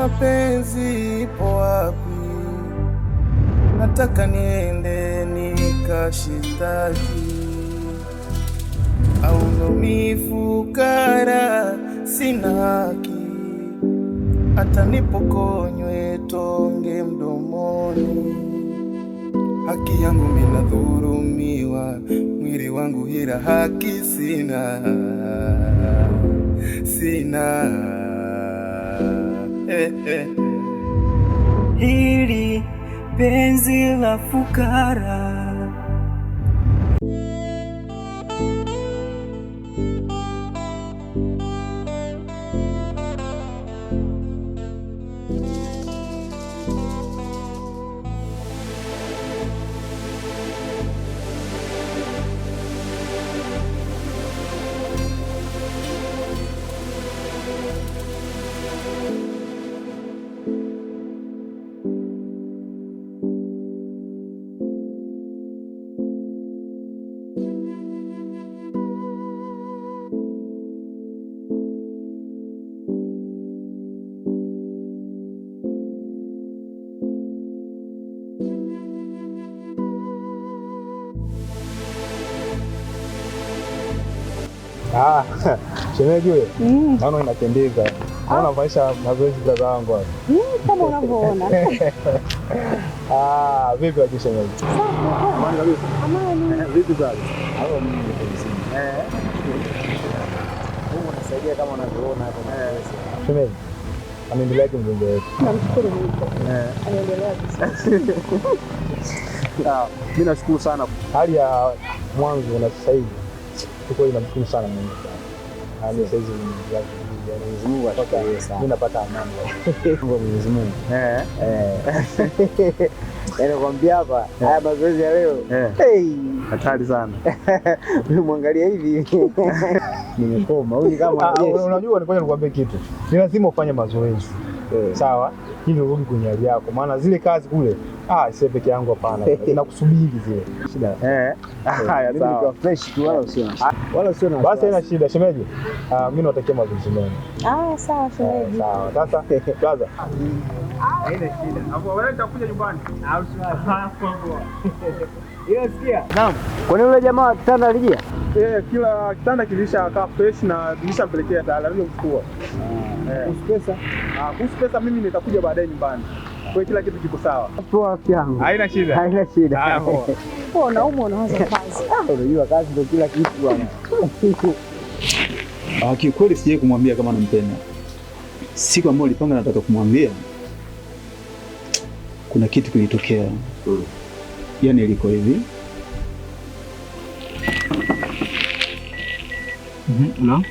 mapenzi ipo wapi? Nataka niende nikashitaki, au ndo mifukara sina haki, hata nipokonywe tonge mdomoni. Haki yangu mina dhurumiwa, mwili wangu hila haki sina. Hili penzi la fukara, shemeji wewe. Naona inapendeza. Naona maisha mazoezi brother wangu hapa. Kama unavyoona. Vipi waje shemeji? Amani kabisa. Amani. Vipi brother? Hapo mimi niko vizuri. Mungu anasaidia kama unavyoona hapo. Shemeji. Anaendelea kumjenga wetu. Namshukuru Mungu. Anaendelea vizuri. Mimi nashukuru sana. Hali ya mwanzo na sasa hivi tuko inamshukuru sana Mungu sana. Sasa hizi Mwenyezi Mungu atoka sana. Mimi napata amani kwa Mwenyezi Mungu. Yaani nakwambia hapa haya mazoezi ya leo. Hatari sana. Mimi muangalia hivi. Nimekoma. Huyu kama unajua nikoje nikwambie kitu. Ni lazima ufanye mazoezi. Sawa? Ili urudi kwenye hali yako. Maana zile kazi kule sio peke yangu hapana. Zinakusubiri zile. Shida. Haya mimi niko fresh tu wala sio na. Basi haina shida shemeji. Mimi natakia mazoezi mema. Sawa shemeji. Sawa. Sasa kaza. Haina shida. Hapo wewe utakuja nyumbani. Au sio? Ile sikia. Naam. Kwa nini yule jamaa kitanda alijia? Kila kitanda kilishakaa fresh na nilishampelekea dada leo kuchukua. Kuhusu pesa? Kuhusu pesa mimi nitakuja baadaye nyumbani. Kwa kila kitu kiko sawa. Poa rafiki yangu. Haina shida. Haina shida. Poa naumwa unaanza kazi. Unajua kazi ndio kila kitu bwana. Kiukweli sijai kumwambia kama nampenda. Siku ambayo nilipanga nataka kumwambia, kuna kitu kilitokea. Yaani iliko hivi. No.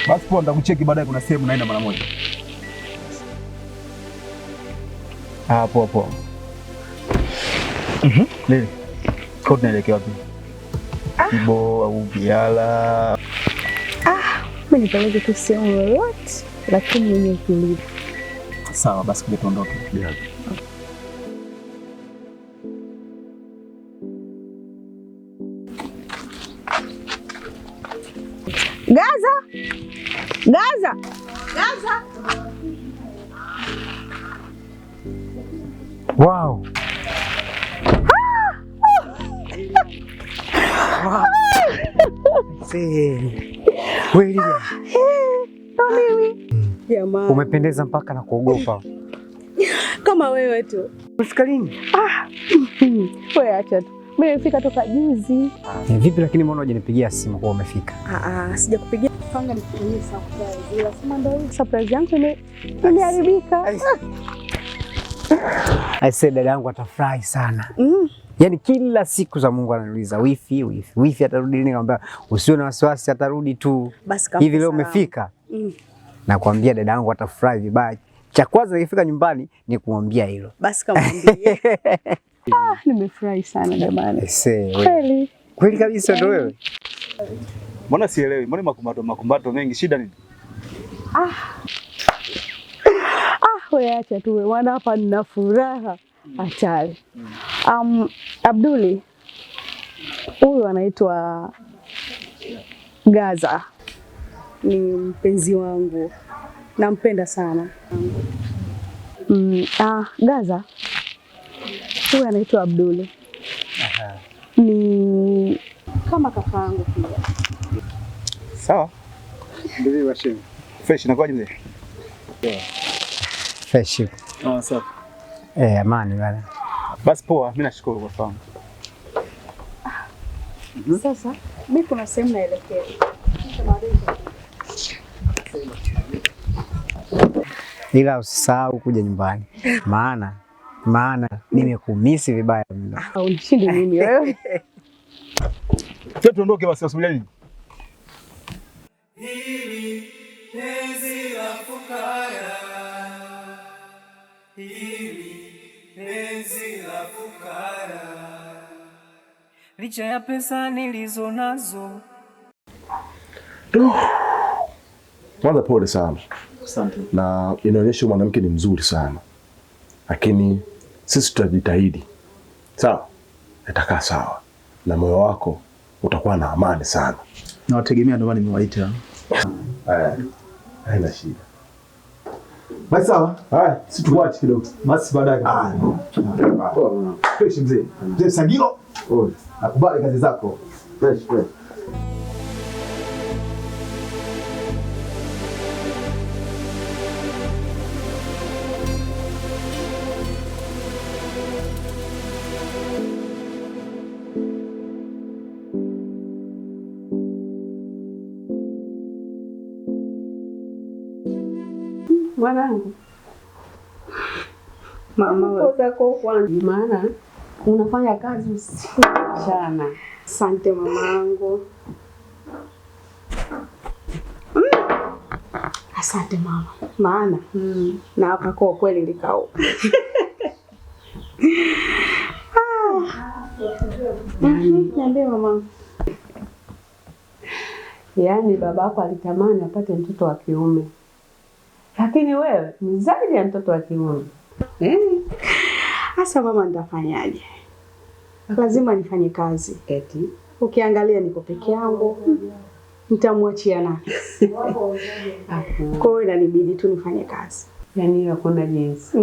Basi poa nitakucheki baadaye, kuna sehemu naenda mara moja. Poa. Nini? Kwa tunaelekea wapi? Ibo au Biala? Mimi nipeleke tu sehemu yoyote lakini yenye utulivu. Sawa basi kile tuondoke. Gaza. Wow. Kweli. Jamani. Umependeza mpaka na kuogopa. Kama wewe tu. Umefika lini? Wewe acha tu. Mimi nimefika toka juzi. Vipi lakini mbona hujanipigia simu kwa umefika? Sijakupigia. Panga nikutumie surprise. Ila sema ndio surprise yangu imeharibika. Aise dada yangu atafurahi sana. Yaani kila siku za Mungu ananiuliza wifi atarudi lini? Nikamwambia usiwe na wasiwasi atarudi tu. Hivi leo umefika? Nakwambia dada yangu atafurahi vibaya. Cha kwanza nikifika nyumbani ni kumwambia hilo. Basi kamwambie. Nimefurahi sana jamani. Kweli kabisa ndio wewe. Mbona sielewi? Mbona makumbato mengi, shida nini? Wewe acha tu wewe, wana hapa nina furaha hatari. Abduli, huyu anaitwa Gaza, ni mpenzi wangu nampenda sana. Gaza, huyu anaitwa Abduli. Ni kama kakaangu pia. Sawa. Ndio washeni. Fresh inakuwaje mzee? Fresh. Sawa. Amani bwana. Basi poa, mimi nashukuru kwa fahamu. Sasa mimi kuna sehemu naelekea. Ila usisahau kuja nyumbani. Maana nimekumisi vibaya mno. Unishindi mimi wewe. Tuondoke basi, usubiri nini? Hili penzi la fukara, hili penzi la fukara, licha ya pesa nilizo nazo. Kwanza pole sana. Asante. Na inaonyesha mwanamke ni mzuri sana, lakini sisi tutajitahidi. Sawa, itakaa sawa na moyo wako utakuwa na amani sana. Nawategemea, ndio maana nimewaita. Haina shida. Basi sawa. Haya, si tuache kidogo. Basi baadaye. Fresh mzee. Mzee Sagilo. Nakubali kazi zako. Fresh. Mwanangu, mama zako kwanza, maana unafanya kazi usiku mchana. Asante mamangu. Asante mama. Maana na hapa kwa kweli likao. Niambie mama. Yaani babako alitamani apate mtoto wa kiume, lakini wewe ni zaidi ya mtoto wa kiume. Sasa mama, nitafanyaje? Lazima nifanye kazi. Eti ukiangalia niko peke yangu, nitamwachia nani? Kwa hiyo inanibidi tu nifanye kazi. Yaani hakuna jinsi.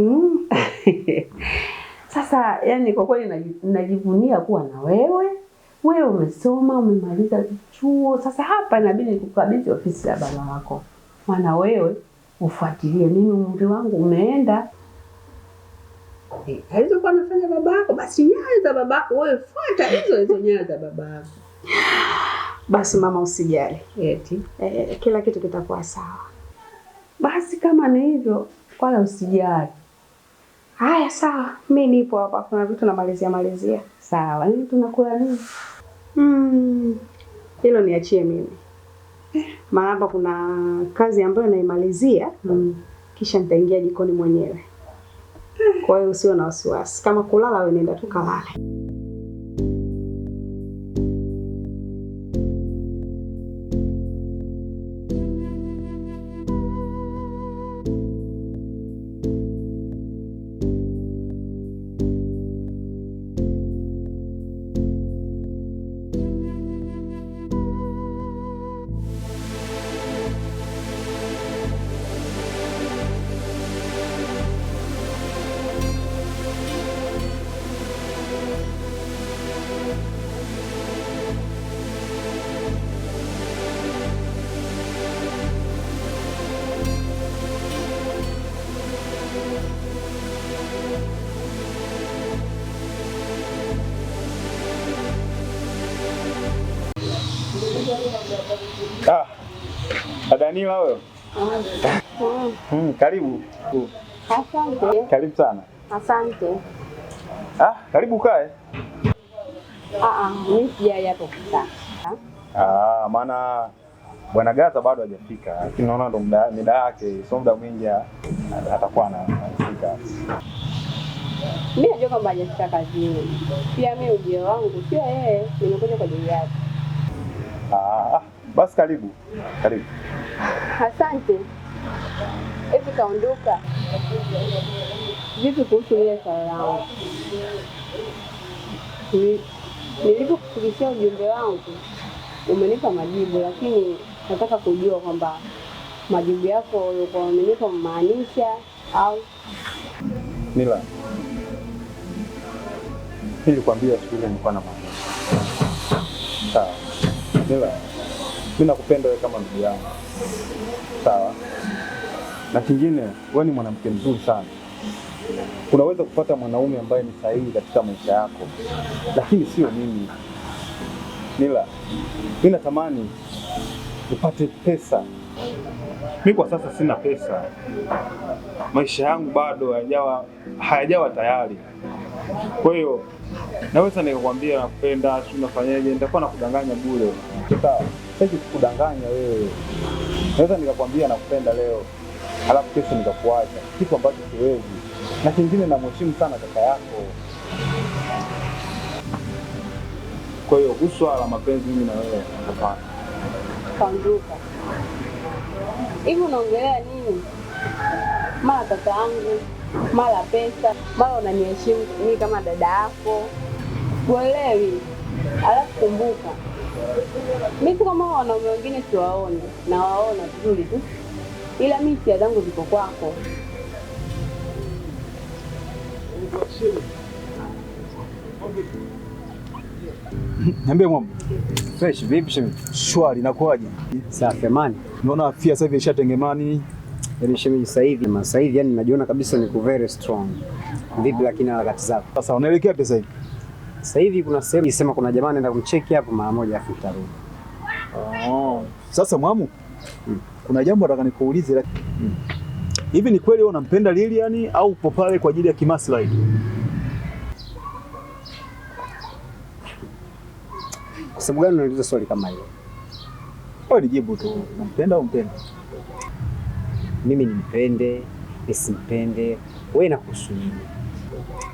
Sasa yani kwa kweli najivunia kuwa na wewe. Wewe umesoma, umemaliza chuo. Sasa hapa inabidi nikukabidhi ofisi ya baba wako. Maana wewe ufuatilie, mimi umri wangu umeenda. Haizo kwa nafanya babako, basi nyayo za babako wewe fuata hizo nyayo za babako. Basi mama usijali. Eti kila kitu kitakuwa sawa. Basi kama ni hivyo, wala usijali. Haya sawa, mimi nipo hapa, kuna vitu namalizia. Sawa, nini tunakula nini? Hilo niachie mimi. Maana hapa kuna kazi ambayo naimalizia, kisha nitaingia jikoni mwenyewe. Kwa hiyo usiwe na wasiwasi. Kama kulala wewe nenda tu kalale. Danila wewe. Karibu. Asante. Karibu sana. Asante. Karibu kae. Mimi sijaja hapo kukaa. Maana Bwana Gaza bado hajafika. Lakini naona ndo muda yake, sio muda mwingi atakuwa anafika. Mimi najua kwamba hajafika kazini. Pia mimi ujio wangu sio yeye, nimekuja kwa ajili yake. Basi karibu. Karibu. Asante. Hivi kaondoka. Vipi kuhusu ile swala langu? Nilipokufikishia ujumbe wangu, umenipa majibu, lakini nataka kujua kwamba majibu yako ulikuwa umenipa maanisha au? Nila, nilikwambia siku ile nilikuwa na maanisha. Sawa. Nila, mimi nakupenda wewe kama ndugu yangu. Sawa. Na kingine, wewe ni mwanamke mzuri sana. Unaweza kupata mwanaume ambaye ni sahihi katika maisha yako, lakini sio mimi. Nila, mimi natamani nipate pesa. Mimi kwa sasa sina pesa. Maisha yangu bado hayajawa tayari. Kwa hiyo naweza nikakwambia nakupenda, si unafanyaje, nitakuwa nakudanganya bure. Sawa, sitaki kukudanganya wewe. Naweza nikakwambia nakupenda leo, halafu kesho nikakuacha, kitu ambacho siwezi. Na kingine namheshimu sana kaka yako. Kwa hiyo uswa la mapenzi mimi na wewe hapana. Kaondoka. Hivi unaongelea nini? Mara kaka yangu, mara pesa, mara unaniheshimu mimi kama dada yako. Kuelewi. Alafu kumbuka, mimi kama wanaume wengine siwaone, na waona vizuri tu. Ila mimi hisia zangu ziko kwako. Niambie mama. Fresh vipi shemeji? Shwari, inakuaje? Safi amani. Naona afya sasa hivi ishatengemani. Yaani shemeji sasa hivi yani najiona kabisa niko very strong. Vipi lakini harakati zako? Sasa unaelekea wapi sasa hivi? Sasa hivi kuna sehemu nisema kuna jamaa anaenda kumcheki hapo mara moja afu tarudi. Oh. Sasa mwamu, kuna jambo nataka nikuulize lakini. Hivi ni kweli wewe unampenda Lilian au upo pale kwa ajili ya kimaslahi? Kwa sababu gani unauliza swali kama hilo? Wewe nijibu tu, unampenda au mpendi? Mimi nimpende, nisimpende, wewe nakuhusu nini?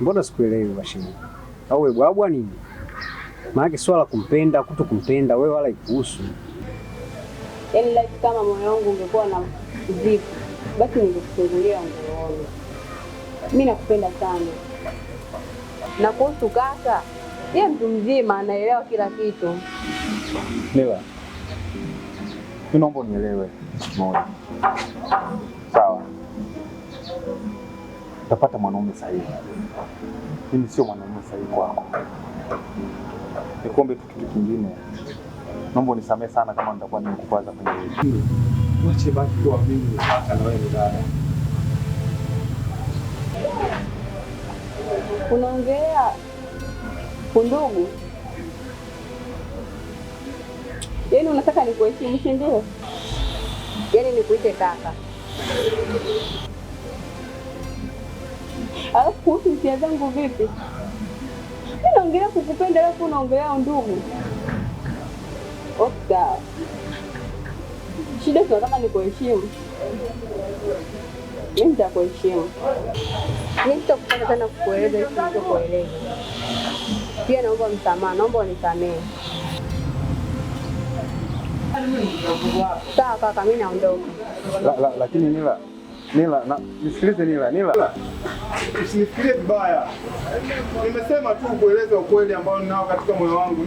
Mbona sikuelewi Bashiri? Au wewe bwabwa nini? Maana swala kumpenda, kutokumpenda wewe wala ikuhusu. Yaani like kama moyo wangu ungekuwa na zipu, basi ningekufungulia ungeona. Mimi nakupenda sana. Na kuhusu kaka, yeye mtu mzima anaelewa kila kitu. Nila, mimi naomba unielewe moja. Sawa. Utapata mwanaume sahihi. Mimi sio mwanaume sahihi kwako. Nikombe tu kitu kingine. Naomba unisamehe sana kama nitakuwa nimekukwaza kwenye hili. Wache baki kwa mimi hata na wewe dada. Unaongelea undugu. Yaani unataka nikuheshimu, si ndio? Yaani nikuite kaka. Alafu kuhusu hisia zangu vipi? Mimi naongelea kukupenda alafu unaongelea undugu. Sawa. Shida sio kama nikuheshimu. Mimi nitakuheshimu. Mimi sitakufanya tena kukueleza hicho nilichokueleza. Pia naomba msamaha, naomba unisamehe. Sawa kaka, mimi naondoka. Lakini Nila, nisikilize Nila. Usinifikirie vibaya. Nimesema tu kueleza ukweli ambao ninao katika moyo wangu.